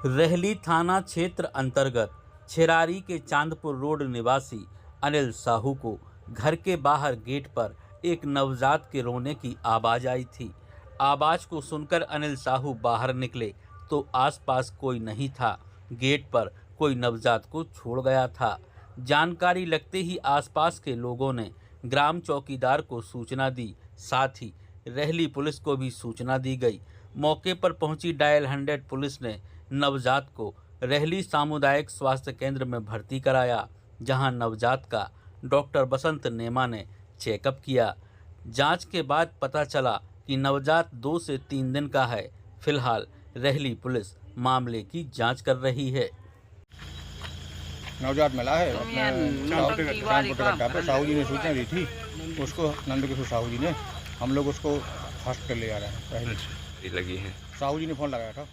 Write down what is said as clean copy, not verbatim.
रहली थाना क्षेत्र अंतर्गत छिरारी के चांदपुर रोड निवासी अनिल साहू को घर के बाहर गेट पर एक नवजात के रोने की आवाज आई थी। आवाज को सुनकर अनिल साहू बाहर निकले तो आसपास कोई नहीं था। गेट पर कोई नवजात को छोड़ गया था। जानकारी लगते ही आसपास के लोगों ने ग्राम चौकीदार को सूचना दी, साथ ही रहली पुलिस को भी सूचना दी गई। मौके पर पहुंची डायल 100 पुलिस ने नवजात को रहली सामुदायिक स्वास्थ्य केंद्र में भर्ती कराया, जहां नवजात का डॉक्टर बसंत नेमा ने चेकअप किया। जांच के बाद पता चला कि नवजात 2 से 3 दिन का है। फिलहाल रहली पुलिस मामले की जांच कर रही है। नवजात मिला है अपने साहू जी ने सूचना दी थी उसको, नंदकिशोर साहू जी ने। हम लोग उसको हॉस्पिटल ले जा रहे हैं। लगी है, साहू जी ने फ़ोन लगाया था।